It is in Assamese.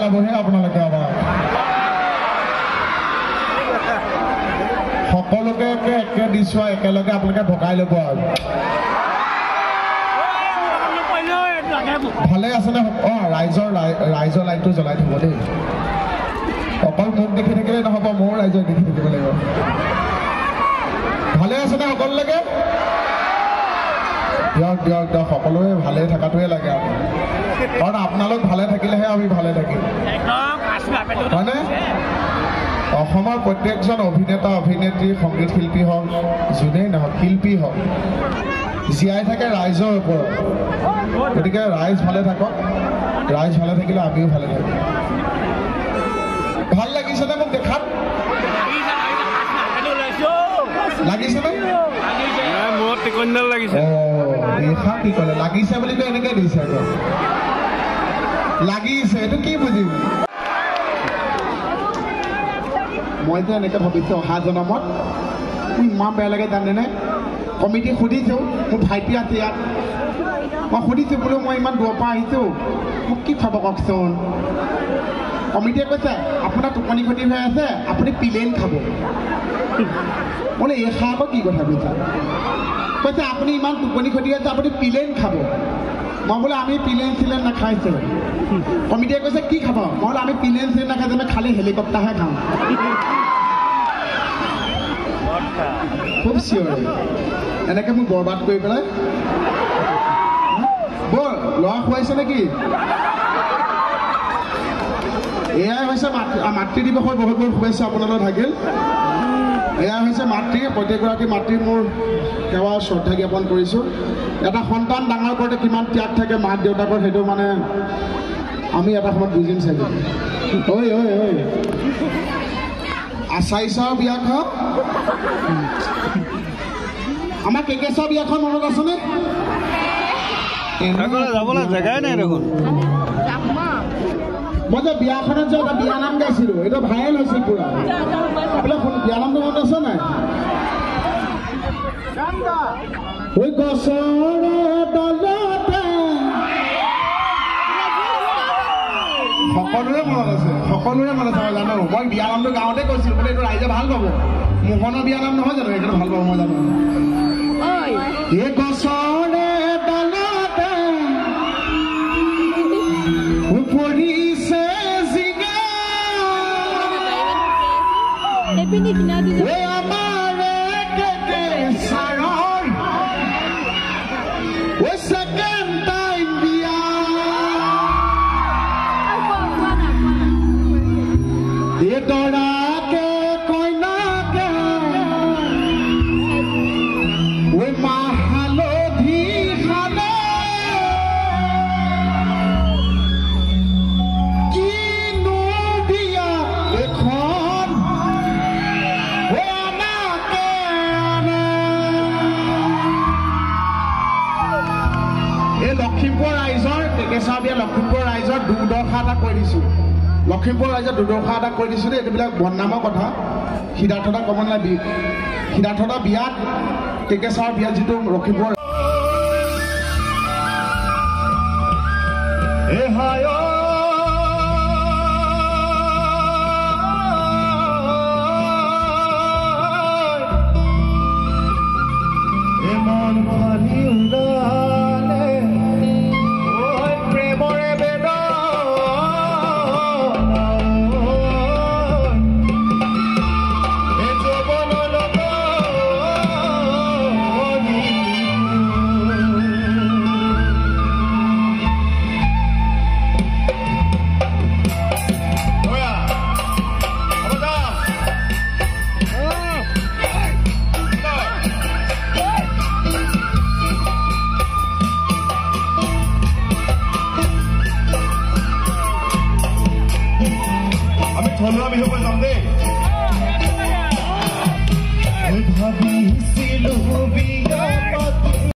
পেলাবহে আপোনালোকে আমাৰ সকলোকে একে দিছো একেলগে আপোনালোকে ভগাই ল'ব আৰু ভালে আছেনে ৰাইজৰ লাইটটো জ্বলাই থব দেই অকল মোক দেখি থাকিলে নহ'ব মোৰ ৰাইজক দেখি থাকিব লাগিব ভালে আছেনে সকলোলৈকে দিয়ক সকলোৱে ভালে থকাটোৱে লাগে কাৰণ আপোনালোক ভালে থাকিলেহে আমি ভালে থাকিম হয়নে অসমৰ প্ৰত্যেকজন অভিনেতা অভিনেত্ৰী সংগীত শিল্পী হওক যোনেই নহওক শিল্পী হওক জীয়াই থাকে ৰাইজৰ ওপৰত গতিকে ৰাইজ ভালে থাকক ৰাইজ ভালে থাকিলে আমিও ভালে থাকিম ভাল লাগিছেনে মোক দেখাত লাগিছেনে কি ক'লে লাগিছে বুলি কৈ এনেকৈ দিছে লাগিছে এইটো কি বুজিম মই যে এনেকৈ ভাবিছোঁ অহা জনমত মোৰ ইমান বেয়া লাগে জানেনে কমিটি সুধিছোঁ মোৰ ভাইটি আছে ইয়াত মই সুধিছোঁ বোলো মই ইমান দূৰৰ পৰা আহিছোঁ মোক কি খাব কওকচোন কমিটিয়ে কৈছে আপোনাৰ টোপনি ক্ষতি হৈ আছে আপুনি প্লেন খাব বোলে এই খাব কি কথা কৈছা কৈছে আপুনি ইমান টোপনি ক্ষতি আছে আপুনি প্লেন খাব মই বোলে আমি প্লেন চিলেন নাখাইছোঁ কমিটিয়ে কৈছে কি খাব মই বোলে আমি প্লেন চিলেন নাখাইছোঁ আমি খালি হেলিকপ্টাৰহে খাওঁ খুব চিঞৰে এনেকৈ মোক বৰবাদ কৰি পেলাই বৰ ল'ৰা খুৱাইছে নেকি এয়াই হৈছে মাতৃ দিৱসৰ বহুত বহুত শুভেচ্ছা আপোনালোক থাকিল এয়াই হৈছে মাতৃ প্ৰত্যেকগৰাকী মাতৃ মোৰ সেৱা শ্ৰদ্ধা জ্ঞাপন কৰিছোঁ এটা সন্তান ডাঙৰ কৰোঁতে কিমান ত্যাগ থাকে মাক দেউতাকৰ সেইটো মানে আমি এটা সময়ত বুজিম চাগে ঐ আচাইছৰ বিয়াখন আমাৰ কেকেছৰ বিয়াখন মনত আছেনে যাবলৈ জেগাই নাই দেখোন মই যে বিয়াখনত যে এটা বিয়ানাম গাইছিলোঁ এইটো ভাইৰেল হৈছিল পুৰা আপোনাৰ বিয়ানামটো মনত আছে নাই গছৰে তলতে সকলোৰে মনত আছে মই জানো মই বিয়ানামটো গাঁৱতে কৈছিলোঁ বোলে এইটো ৰাইজে ভাল পাব মোহনৰ বিয়ানাম নহয় জানো এইটো ভাল পাব মই জানো এই গছৰে তলতে পৰিছে জিগা আমাৰে কেকে চাৰৰ ছেকেণ্ড টাইম বিয়া এই দৰাকে কইনাকে মাহ হালধি খালে কিনো বিয়া এখন এই লখিমপুৰ ৰাইজৰ টেকেচা বিয়া লখিমপুৰ ৰাইজৰ দুৰ্দশা এটা কৈ দিছোঁ লখিমপুৰ ৰাইজৰ দুৰ্দশা এটা কৈ দিছোঁ দেই এইবিলাক বদনামৰ কথা সিদ্ধাৰ্থদা ক'ব নালাগে সিদ্ধাৰ্থদা বিয়াত টেকেচাৰ বিয়াত যিটো লখিমপুৰ মন পানী উদা